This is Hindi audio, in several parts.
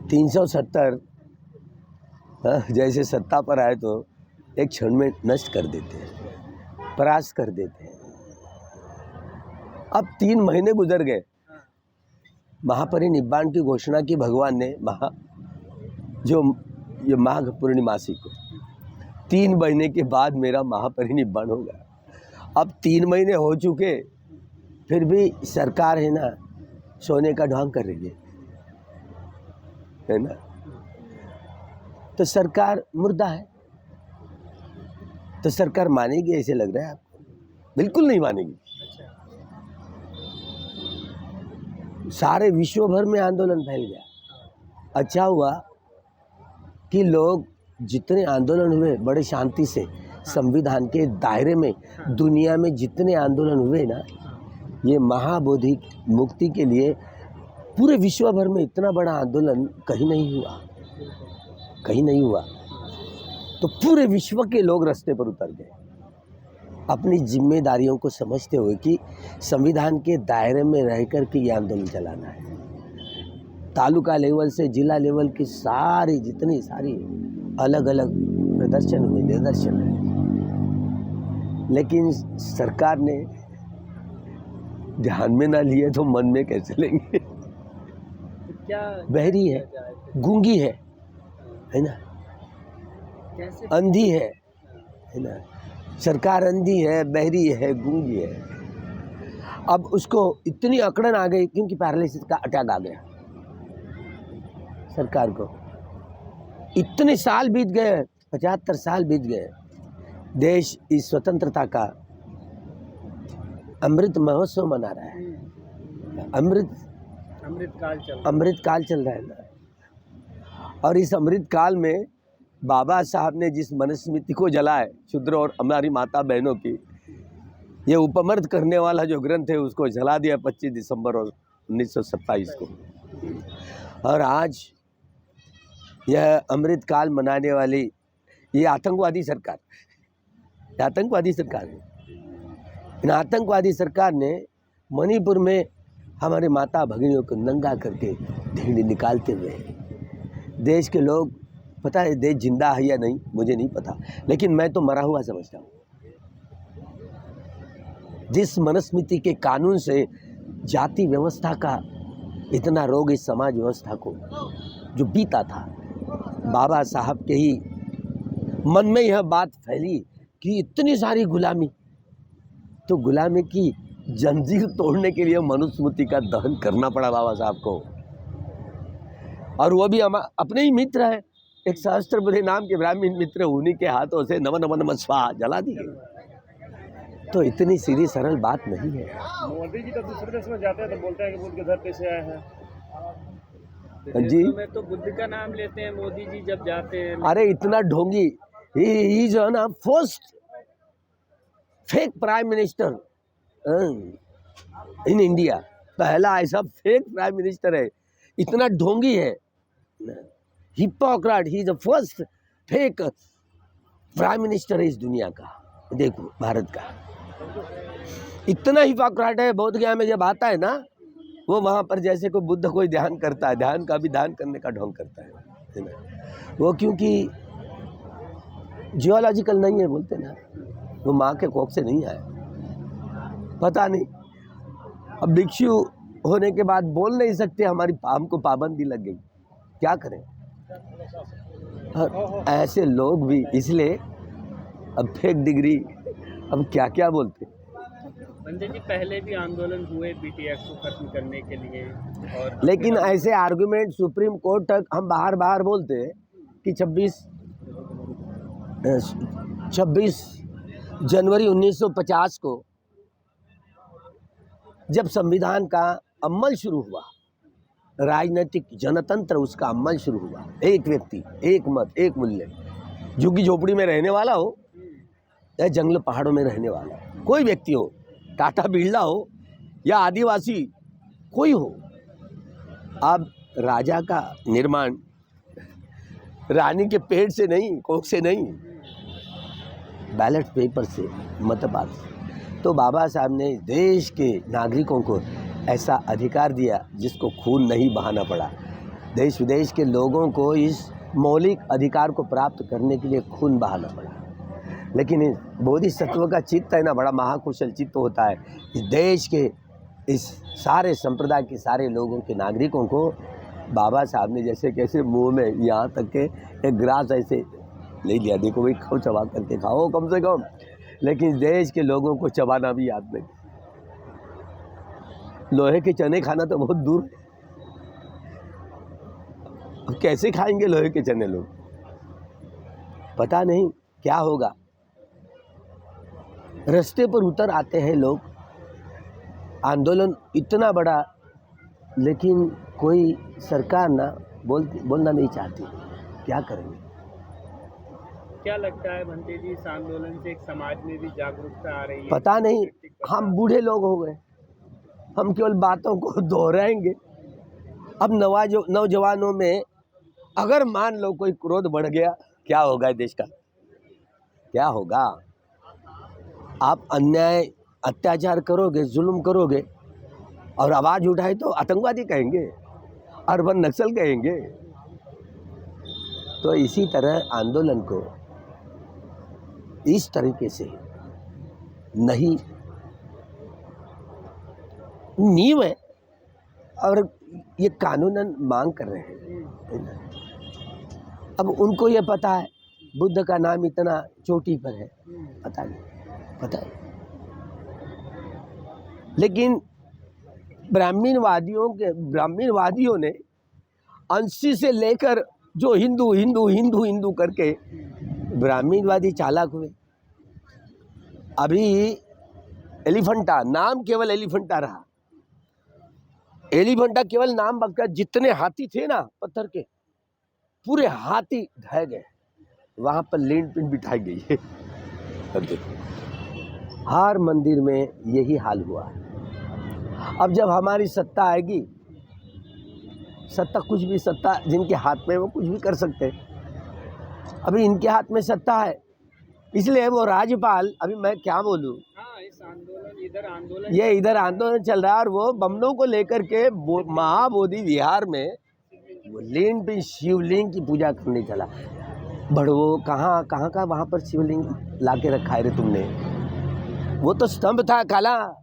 370 जैसे सत्ता पर आए तो एक क्षण में नष्ट कर देते हैं, परास्त कर देते हैं। अब 3 महीने गुजर गए, महापरिनिब्बाण की घोषणा की भगवान ने ये माघ पूर्णिमासी को। 3 महीने के बाद मेरा महापरिनिब्बाण होगा। अब 3 महीने हो चुके, फिर भी सरकार है ना सोने का ढोंग कर रही है ना। तो सरकार मुर्दा है, तो सरकार मानेगी ऐसे लग रहा है आपको? बिल्कुल नहीं मानेगी। सारे विश्व भर में आंदोलन फैल गया। अच्छा हुआ कि लोग जितने आंदोलन हुए बड़े शांति से, संविधान के दायरे में, दुनिया में जितने आंदोलन हुए ना, ये महाबोधि मुक्ति के लिए पूरे विश्व भर में इतना बड़ा आंदोलन कहीं नहीं हुआ, कहीं नहीं हुआ। तो पूरे विश्व के लोग रास्ते पर उतर गए, अपनी जिम्मेदारियों को समझते हुए कि संविधान के दायरे में रहकर के ये आंदोलन चलाना है। तालुका लेवल से जिला लेवल की सारी जितनी सारी अलग अलग प्रदर्शन हुए, निदर्शन है। लेकिन सरकार ने ध्यान में ना लिए तो मन में कैसे लेंगे? क्या बहरी है, गूंगी है ना, अंधी है ना। सरकार अंधी है, बहरी है, गूंगी है। अब उसको इतनी अकड़न आ गई क्योंकि पैरालिसिस का अटैक आ गया सरकार को। इतने साल बीत गए, 75 साल बीत गए, देश इस स्वतंत्रता का अमृत महोत्सव मना रहा है। अमृत काल चल रहा है ना। और इस अमृत काल में बाबा साहब ने जिस मनुस्मृति को जलाए, शूद्र और हमारी माता बहनों की ये उपमर्द करने वाला जो ग्रंथ है उसको जला दिया 25 दिसंबर 1927 को। और आज यह अमृत काल मनाने वाली ये आतंकवादी सरकार है। इन आतंकवादी सरकार ने मणिपुर में हमारे माता भगिनियों को नंगा करके ढींड निकालते हुए, देश के लोग, पता है देश जिंदा है या नहीं मुझे नहीं पता, लेकिन मैं तो मरा हुआ समझता हूँ। जिस मनुस्मृति के कानून से जाति व्यवस्था का इतना रोग इस समाज व्यवस्था को जो बीता था, बाबा साहब के ही मन में यह बात फैली कि इतनी सारी गुलामी, तो गुलामी की जंजीर तोड़ने के लिए मनुस्मृति का दहन करना पड़ा बाबा साहब को। और वो भी अपने ही मित्र है, एक सहस्त्रबुद्धे नाम के ब्राह्मण मित्र, उन्हीं के हाथों से नमः नमः नमः स्वाहा जला दी गई। तो इतनी सीधी सरल बात नहीं है। मोदी जी तो दूसरे देश में जाते हैं तो बोलते हैं कि बुद्ध के धरती से आए हैं जी। में तो बुद्ध का नाम लेते हैं मोदी जी जब जाते हैं। अरे इतना ढोंगी, ही जो है ना first fake prime minister in India, पहला ऐसा फेक प्राइम मिनिस्टर है, इतना ढोंगी है। Hypocrite, he is the first fake prime minister है इस दुनिया का। देखो भारत का इतना हिपोक्रेट है। बोध गया में जब आता है ना, वो वहाँ पर जैसे कोई बुद्ध कोई ध्यान करता है, ध्यान का भी ध्यान करने का ढोंग करता है ना। वो क्योंकि जियोलॉजिकल नहीं है बोलते ना, वो माँ के कोख से नहीं आया, पता नहीं। अब भिक्षु होने के बाद बोल नहीं सकते, हमारी हमको पाबंदी लग गई, क्या करें। और ऐसे लोग भी, इसलिए अब फेक डिग्री, अब क्या क्या बोलते। पंडित जी पहले भी आंदोलन हुए बीटीएस को खत्म करने के लिए, और लेकिन ऐसे आर्गुमेंट सुप्रीम कोर्ट तक हम बाहर बोलते हैं कि 26 जनवरी 1950 को जब संविधान का अमल शुरू हुआ, राजनीतिक जनतंत्र उसका अमल शुरू हुआ, एक व्यक्ति एक मत एक मूल्य, झुग्गी झोपड़ी में रहने वाला हो या जंगल पहाड़ों में रहने वाला, कोई व्यक्ति हो, टाटा बिरला हो या आदिवासी कोई हो, अब राजा का निर्माण रानी के पेट से नहीं, कोख से नहीं, बैलेट पेपर से, मतदान से। तो बाबा साहब ने देश के नागरिकों को ऐसा अधिकार दिया जिसको खून नहीं बहाना पड़ा, देश विदेश के लोगों को इस मौलिक अधिकार को प्राप्त करने के लिए खून बहाना पड़ा। लेकिन इस बोधिसत्व का चित्त है ना, बड़ा महाकुशल चित्त होता है। इस देश के इस सारे संप्रदाय के सारे लोगों के नागरिकों को बाबा साहब ने जैसे कैसे मुंह में यहाँ तक के एक ग्रास ऐसे ले लिया, देखो भाई खाओ, चबा करके खाओ कम से कम। लेकिन देश के लोगों को चबाना भी याद नहीं। लोहे के चने खाना तो बहुत दूर है। अब कैसे खाएंगे लोहे के चने लोग, पता नहीं क्या होगा। रास्ते पर उतर आते हैं लोग, आंदोलन इतना बड़ा, लेकिन कोई सरकार ना बोलना नहीं चाहती। क्या करेंगे? क्या लगता है भंते जी, इस आंदोलन से एक समाज में भी जागरूकता आ रही है? पता नहीं, हम बूढ़े लोग हो गए, हम केवल बातों को दोहराएंगे। अब नौजवानों में अगर मान लो कोई क्रोध बढ़ गया, क्या होगा देश का? क्या होगा? आप अन्याय अत्याचार करोगे, जुल्म करोगे और आवाज़ उठाए तो आतंकवादी कहेंगे, अर्बन नक्सल कहेंगे। तो इसी तरह आंदोलन को इस तरीके से नहीं, नींव है और ये कानूनन मांग कर रहे हैं। अब उनको ये पता है बुद्ध का नाम इतना चोटी पर है, पता है। लेकिन ब्राह्मणवादियों ने 80 से लेकर जो हिंदू करके ब्राह्मणवादी चालाक हुए। अभी एलिफेंटा नाम केवल एलिफेंटा रहा, एलिफेंटा केवल नाम बकरा। जितने हाथी थे ना पत्थर के, पूरे हाथी ढह गए, वहां पर लींट पिंड बिठाई गई है। अब देखो हर मंदिर में यही हाल हुआ है। अब जब हमारी सत्ता आएगी, सत्ता कुछ भी, सत्ता जिनके हाथ में वो कुछ भी कर सकते हैं। अभी इनके हाथ में सत्ता है, इसलिए वो राज्यपाल, अभी मैं क्या बोलूं, इधर आंदोलन चल रहा है और वो बमनों को लेकर के महाबोधि विहार में वो लिंग पे शिवलिंग की पूजा करने चला। बड़वो कहाँ का वहाँ पर शिवलिंग ला के रखा है रे तुमने? वो तो स्तंभ था, काला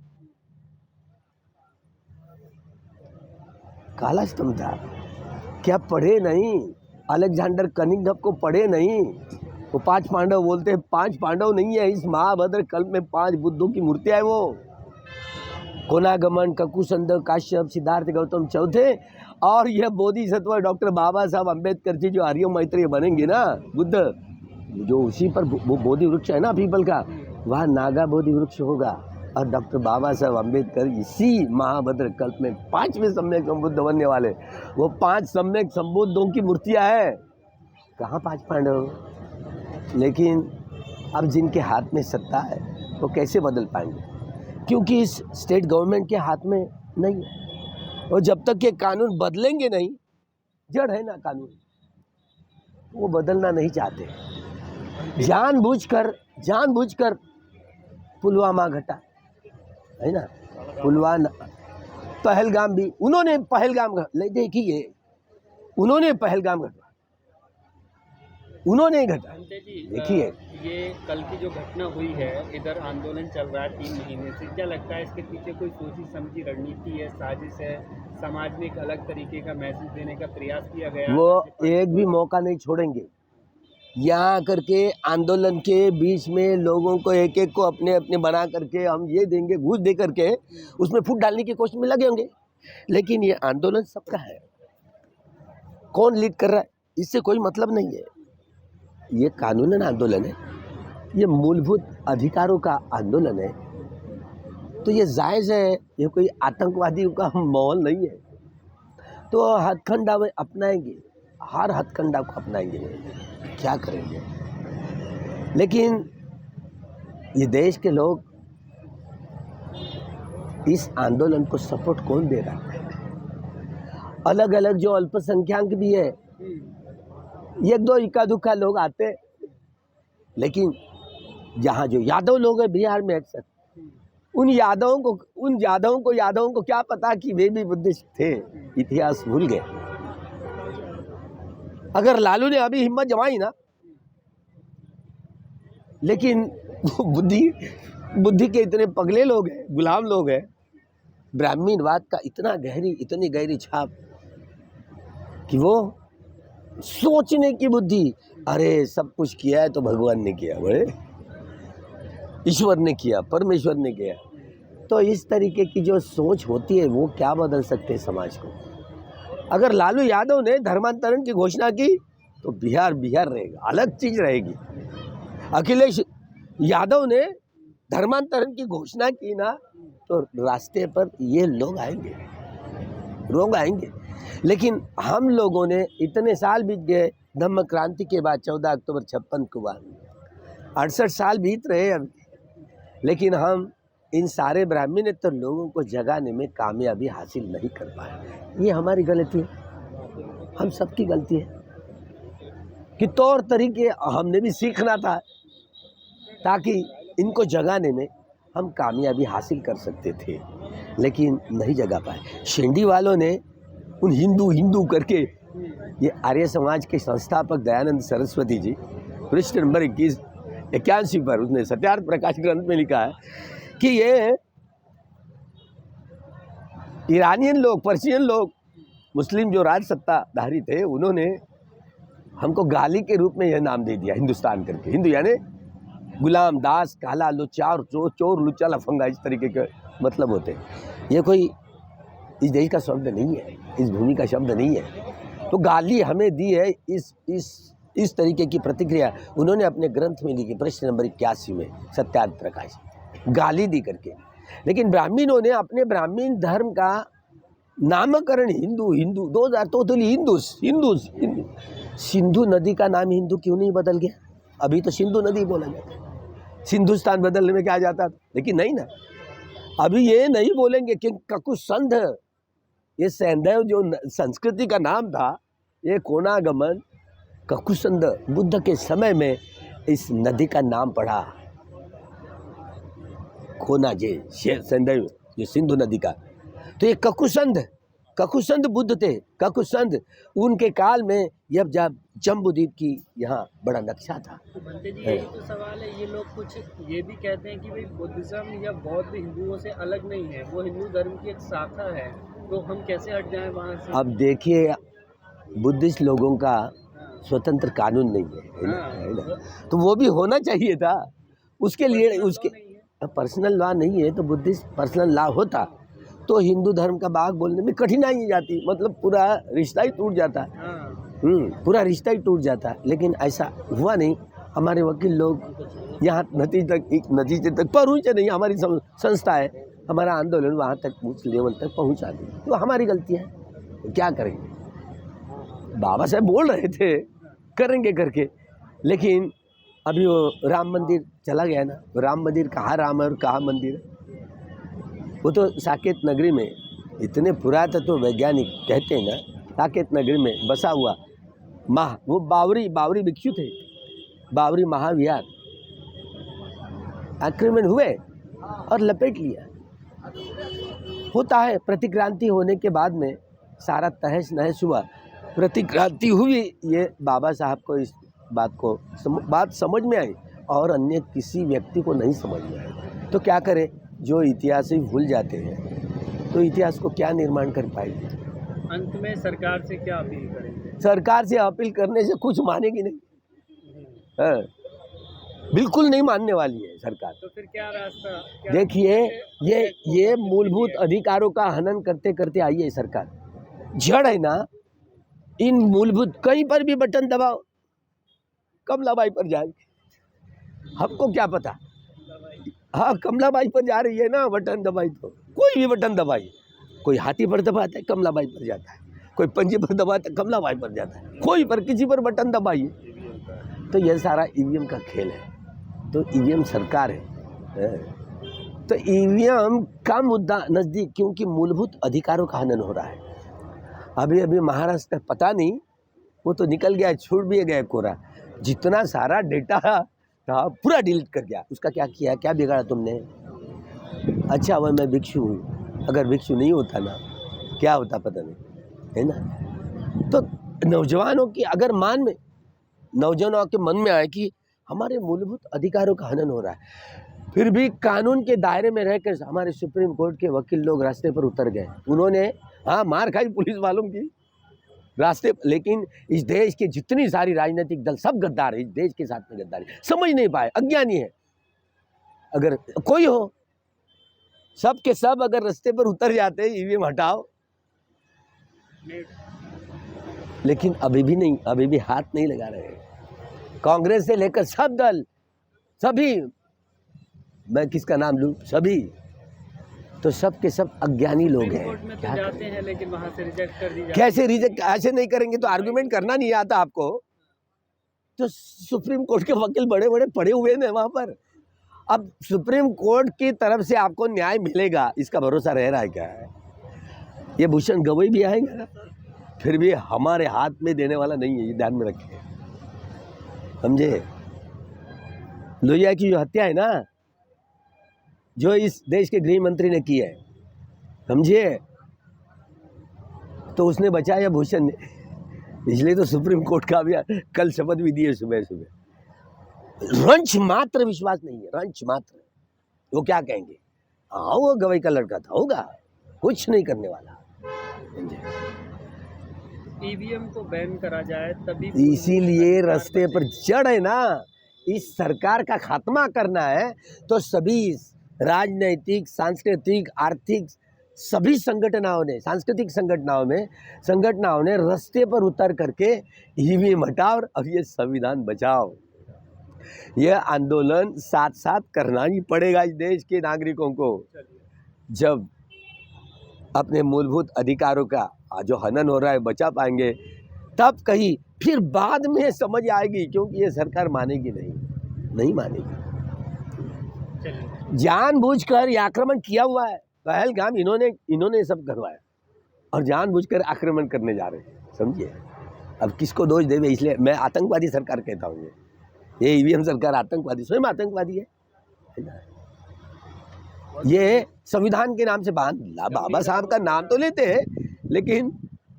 स्तंभ था। क्या पढ़े नहीं? अलेक्जेंडर कनिंघम को पढ़े नहीं? वो 5 पांडव बोलते हैं, 5 पांडव नहीं है, इस महाभद्र कल्प में 5 बुद्धों की मूर्तियां है। वो कोनागमन, ककुसंद, काश्यप, सिद्धार्थ गौतम चौथे, और यह बोधिसत्व डॉक्टर बाबा साहब अम्बेडकर जी जो आर्य मैत्रेय बनेंगे ना बुद्ध, जो उसी पर वो बोधि वृक्ष है ना पीपल का, वहाँ नागा बोधि वृक्ष होगा। और डॉक्टर बाबा साहब अम्बेडकर इसी महाभद्र कल्प में 5वें सम्यक संबुद्ध बनने वाले, वो 5 सम्यक संबुद्धों की मूर्तियां है। कहाँ 5 पांडव? लेकिन अब जिनके हाथ में सत्ता है वो कैसे बदल पाएंगे? क्योंकि इस स्टेट गवर्नमेंट के हाथ में नहीं है। और जब तक ये कानून बदलेंगे नहीं, जड़ है ना कानून, वो बदलना नहीं चाहते। जानबूझकर पुलवामा घटा है ना, पहलगाम भी उन्होंने देखिए, उन्होंने पहलगाम घटा, उन्होंने घटा। देखिए ये कल की जो घटना हुई है, इधर आंदोलन चल रहा है 3 महीने से, क्या लगता है इसके पीछे कोई सोची समझी रणनीति है, साजिश है, समाज में एक अलग तरीके का मैसेज देने का प्रयास किया गया? वो एक भी मौका नहीं छोड़ेंगे। यहाँ करके आंदोलन के बीच में लोगों को एक को अपने बना करके हम ये देंगे, घूस दे करके उसमें फूट डालने की कोशिश में लगे होंगे। लेकिन ये आंदोलन सबका है, कौन लीड कर रहा है इससे कोई मतलब नहीं है। ये कानूनन आंदोलन है, ये मूलभूत अधिकारों का आंदोलन है, तो ये जायज़ है, ये कोई आतंकवादियों का माहौल नहीं है। तो हथकंडा में अपनाएंगे, हर हथकंडा को अपनाएंगे, क्या करेंगे? लेकिन ये देश के लोग इस आंदोलन को सपोर्ट कौन दे रहा है? अलग अलग जो अल्पसंख्यक भी है, 1-2 इक्का दुक्का लोग आते, लेकिन जहाँ जो यादव लोग हैं बिहार में अक्सर, उन यादवों को क्या पता कि वे भी बुद्धिस्ट थे, इतिहास भूल गए। अगर लालू ने अभी हिम्मत जमाई ना, लेकिन बुद्धि के इतने पगले लोग हैं, गुलाम लोग हैं, ब्राह्मणवाद का इतनी गहरी छाप कि वो सोचने की बुद्धि, अरे सब कुछ किया है तो भगवान ने किया, बड़े ईश्वर ने किया, परमेश्वर ने किया। तो इस तरीके की जो सोच होती है वो क्या बदल सकते हैं समाज को। अगर लालू यादव ने धर्मांतरण की घोषणा की तो बिहार रहेगा, अलग चीज रहेगी। अखिलेश यादव ने धर्मांतरण की घोषणा की ना, तो रास्ते पर ये लोग आएंगे। लेकिन हम लोगों ने इतने साल बीत गए, धम्म क्रांति के बाद 14 अक्टूबर 56 को बाद 68 साल बीत रहे अभी, लेकिन हम इन सारे ब्राह्मणेतर लोगों को जगाने में कामयाबी हासिल नहीं कर पाए। ये हमारी गलती है, हम सबकी गलती है कि तौर तरीके हमने भी सीखना था ताकि इनको जगाने में हम कामयाबी हासिल कर सकते थे, लेकिन नहीं जगा पाए। शेंडी वालों ने उन हिंदू करके, ये आर्य समाज के संस्थापक दयानंद सरस्वती जी पृष्ठ नंबर 81 पर उसने सत्यार्थ प्रकाश ग्रंथ में लिखा है कि ये ईरानियन लोग, पर्शियन लोग, मुस्लिम जो राज सत्ताधारी थे, उन्होंने हमको गाली के रूप में यह नाम दे दिया हिंदुस्तान करके। हिंदू यानी गुलाम, दास, काला, लुच्चा और चोर, लुच्चा, लफंगा, इस तरीके के मतलब होते हैं। ये कोई इस देश का शब्द नहीं है, इस भूमि का शब्द नहीं है। तो गाली हमें दी है, इस तरीके की प्रतिक्रिया उन्होंने अपने ग्रंथ में लिखी, प्रश्न नंबर 81 में सत्यार्थ प्रकाश, गाली दी करके। लेकिन ब्राह्मणों ने अपने ब्राह्मण धर्म का नामकरण हिंदू 2000 टोटली हिंदू। सिंधु नदी का नाम हिंदू क्यों नहीं बदल गया? अभी तो सिंधु नदी बोला जाता है, सिंधुस्तान बदलने में क्या जाता था, लेकिन नहीं ना। अभी ये नहीं बोलेंगे कि ककुसंध, ये सैंधव जो संस्कृति का नाम था, ये कोनागमन ककुसंध बुद्ध के समय में इस नदी का नाम पड़ा, खोनाजे सैंधव, ये सिंधु नदी का। तो ये ककुसंध बुद्ध थे। ककुसंध उनके काल में जब जम्बूद्वीप की यहाँ बड़ा नक्शा था। तो बनते जी, यही तो सवाल है। ये लोग कुछ ये भी कहते हैं कि भाई बुद्धिज्म या बौद्ध हिंदुओं से अलग नहीं है, वो हिंदू धर्म की एक शाखा है, तो हम कैसे हट जाएं वहाँ से? अब देखिए, बुद्धिस्ट लोगों का स्वतंत्र कानून नहीं है ना? तो वो भी होना चाहिए था। उसके लिए उसके पर्सनल लॉ नहीं है, तो बुद्धिस्ट पर्सनल लॉ होता तो हिंदू धर्म का बाग बोलने में कठिनाई जाती, मतलब पूरा रिश्ता ही टूट जाता। पूरा रिश्ता ही टूट जाता। लेकिन ऐसा हुआ नहीं। हमारे वकील लोग यहाँ नतीजे तक पहुँचे नहीं। हमारी संस्था है, हमारा आंदोलन वहाँ तक, उस लेवल तक पहुँचा दी। तो हमारी गलती है, तो क्या करेंगे? बाबा साहब बोल रहे थे करेंगे करके, लेकिन अभी वो राम मंदिर चला गया ना। राम मंदिर कहाँ राम है और कहाँ मंदिर है? वो तो साकेत नगरी में, इतने पुरातत्व वैज्ञानिक कहते हैं ना, साकेत नगरी में बसा हुआ वो बावरी भिक्षु थे, बावरी महाविहार आक्रमण हुए और लपेट लिया। होता है, प्रतिक्रांति होने के बाद में सारा तहस नहस हुआ। प्रतिक्रांति हुई, ये बाबा साहब को इस बात समझ में आई और अन्य किसी व्यक्ति को नहीं समझ में आई। तो क्या करे, जो इतिहास ही भूल जाते हैं तो इतिहास को क्या निर्माण कर पाएंगे? अंत में सरकार से क्या अपील करेंगे? सरकार से अपील करने से कुछ मानेगी नहीं। बिल्कुल नहीं मानने वाली है सरकार। तो फिर क्या रास्ता? देखिए, ये मूलभूत अधिकारों का हनन करते करते आई है सरकार। जड़ है ना, इन मूलभूत, कहीं पर भी बटन दबाओ कमलाबाई पर जाएगी, हमको क्या पता। हाँ, कमलाबाई पर जा रही है ना, बटन दबाई तो कोई भी बटन दबाई, कोई हाथी पर दबाता है कमलाबाई पर जाता है, कोई पंजे पर दबाता है कमलाबाई पर जाता है, कोई पर किसी पर बटन दबाइए। तो यह सारा ईवीएम का खेल है। तो ईवीएम सरकार है, तो ईवीएम का मुद्दा नज़दीक, क्योंकि मूलभूत अधिकारों का हनन हो रहा है। अभी महाराष्ट्र पता नहीं, वो तो निकल गया, छूट भी गया कोरा। जितना सारा डेटा था पूरा डिलीट कर गया। उसका क्या किया, क्या बिगाड़ा तुमने? अच्छा, वह मैं भिक्षु हूँ, अगर भिक्षु नहीं होता ना, क्या होता पता नहीं, है ना। तो नौजवानों की अगर नौजवानों के मन में आए कि हमारे मूलभूत अधिकारों का हनन हो रहा है, फिर भी कानून के दायरे में रहकर हमारे सुप्रीम कोर्ट के वकील लोग रास्ते पर उतर गए। उन्होंने मार खाई पुलिस वालों की रास्ते, लेकिन इस देश के जितनी सारी राजनीतिक दल सब गद्दार है, इस देश के साथ में गद्दारी, समझ नहीं पाए, अज्ञानी है। अगर कोई हो, सब के सब अगर रास्ते पर उतर जाते ईवीएम हटाओ, लेकिन अभी भी हाथ नहीं लगा रहे। कांग्रेस से लेकर सब दल, सभी, मैं किसका नाम लूं, सभी तो सब के सब अज्ञानी लोग हैं। कोर्ट में तो जाते हैं लेकिन वहां से रिजेक्ट कर दी जाती है। कैसे रिजेक्ट, ऐसे नहीं करेंगे तो आर्गुमेंट करना नहीं आता आपको। तो सुप्रीम कोर्ट के वकील बड़े बड़े पड़े हुए हैं वहां पर। अब सुप्रीम कोर्ट की तरफ से आपको न्याय मिलेगा, इसका भरोसा रह रहा है क्या है? ये भूषण गवई भी आएंगे, फिर भी हमारे हाथ में देने वाला नहीं है, ये ध्यान में रखिए, समझे। लोहिया की जो हत्या है ना, जो इस देश के गृह मंत्री ने की है, समझिए, तो उसने बचाया भूषण ने, इसलिए तो सुप्रीम कोर्ट का भी कल शपथ भी दिए सुबह सुबह। रंच मात्र विश्वास नहीं है, रंच मात्र। वो क्या कहेंगे, हाँ वो गवई का लड़का था, होगा, कुछ नहीं करने वाला। ईवीएम को बैन करा जाए तभी, इसीलिए रास्ते पर जड़ है ना। इस सरकार का खात्मा करना है तो सभी राजनैतिक, सांस्कृतिक, आर्थिक सभी सांस्कृतिक संगठनाओं ने रास्ते पर उतर करके ईवीएम हटाओ और ये संविधान बचाओ। यह आंदोलन साथ साथ करना ही पड़ेगा इस देश के नागरिकों को। जब अपने मूलभूत अधिकारों का जो हनन हो रहा है बचा पाएंगे, तब कहीं फिर बाद में समझ आएगी, क्योंकि ये सरकार मानेगी नहीं मानेगी। जानबूझकर ये आक्रमण किया हुआ है, पहलगाम इन्होंने सब करवाया और जानबूझकर आक्रमण करने जा रहे हैं, समझिए। अब किसको दोष देवे, इसलिए मैं आतंकवादी सरकार कहता हूँ। ये ईवीएम सरकार आतंकवादी, स्वयं आतंकवादी है ना? ये संविधान के नाम से बाबा साहब का नाम तो लेते हैं, लेकिन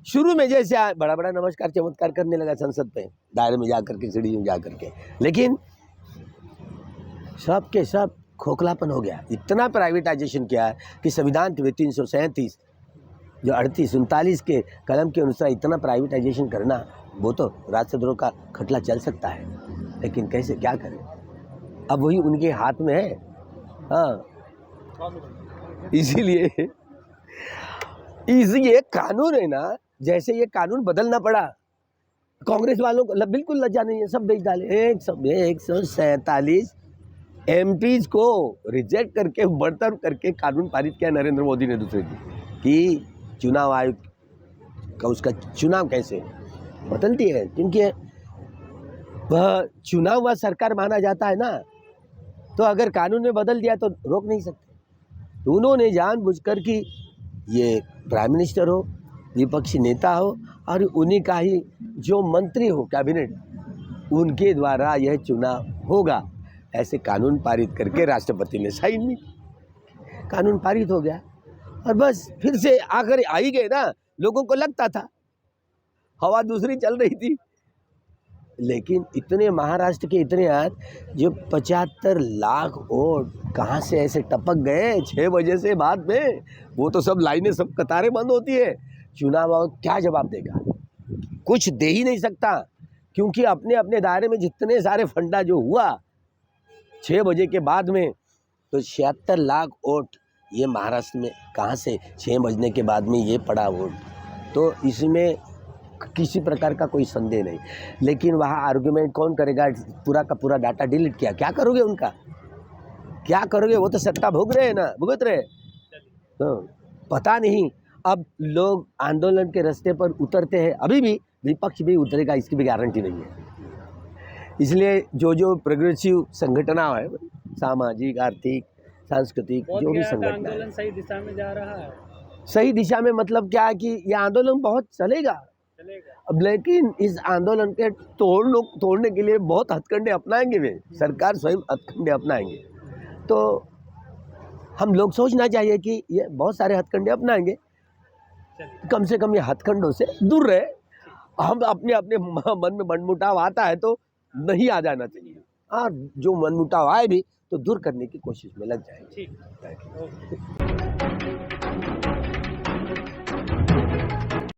शुरू में जैसे बड़ा बड़ा नमस्कार चमत्कार करने लगा संसद पे, दायरे में जाकर के, सीढ़ी में जाकर के, लेकिन सब के सब खोखलापन हो गया। इतना प्राइवेटाइजेशन किया है कि संविधान के 337 जो 38-39 के कलम के अनुसार इतना प्राइवेटाइजेशन करना, वो तो राष्ट्रद्रोह का खटला चल सकता है, लेकिन कैसे, क्या करें, अब वही उनके हाथ में है। हाँ, इसीलिए ये कानून है ना, जैसे ये कानून बदलना पड़ा, कांग्रेस वालों को बिल्कुल लज्जा नहीं है, सब बेच डाले। 147 एमपीज को रिजेक्ट करके, बरतरफ करके कानून पारित किया नरेंद्र मोदी ने दूसरे दिन कि चुनाव आयोग का उसका चुनाव कैसे बदलती है, क्योंकि वह चुनाव हुआ सरकार माना जाता है ना, तो अगर कानून में बदल दिया तो रोक नहीं सकते। तो उन्होंने जानबूझकर कि ये प्राइम मिनिस्टर हो, विपक्षी नेता हो और उन्हीं का ही जो मंत्री हो कैबिनेट, उनके द्वारा यह चुनाव होगा, ऐसे कानून पारित करके राष्ट्रपति ने साइन नहीं, कानून पारित हो गया और बस फिर से आकर आ ही गए ना। लोगों को लगता था हवा दूसरी चल रही थी, लेकिन इतने महाराष्ट्र के इतने आज जो 75 लाख वोट कहाँ से ऐसे टपक गए 6 बजे से बाद में, वो तो सब लाइनें, सब कतारें बंद होती है। चुनाव आयोग क्या जवाब देगा, कुछ दे ही नहीं सकता, क्योंकि अपने अपने दायरे में जितने सारे फंडा जो हुआ 6 बजे के बाद में, तो 76 लाख वोट ये महाराष्ट्र में कहाँ से 6 बजने के बाद में ये पड़ा वोट, तो इसमें किसी प्रकार का कोई संदेह नहीं। लेकिन वहाँ आर्गुमेंट कौन करेगा, पूरा का पूरा डाटा डिलीट किया, क्या करोगे उनका, क्या करोगे, वो तो सत्ता भोग रहे हैं ना, भुगत रहे। तो पता नहीं, अब लोग आंदोलन के रास्ते पर उतरते हैं, अभी भी विपक्ष भी उतरेगा, इसकी भी गारंटी नहीं है। इसलिए जो प्रोग्रेसिव संगठन है, सामाजिक, आर्थिक, सांस्कृतिक, जो भी संगठन, आंदोलन सही दिशा में जा रहा है। सही दिशा में मतलब क्या है कि यह आंदोलन बहुत चलेगा। अब लेकिन इस आंदोलन के तोड़ने के लिए बहुत हथकंडे अपनाएंगे, वे सरकार स्वयं हथकंडे अपनाएंगे। तो हम लोग सोचना चाहिए कि ये बहुत सारे हथकंडे अपनाएंगे, कम से कम ये हथकंडों से दूर रहे हम अपने अपने मन में मनमुटाव आता है तो नहीं आ जाना चाहिए। हाँ, जो मनमुटाव आए भी तो दूर करने की कोशिश में लग जाएंगे। ठीक, ओके।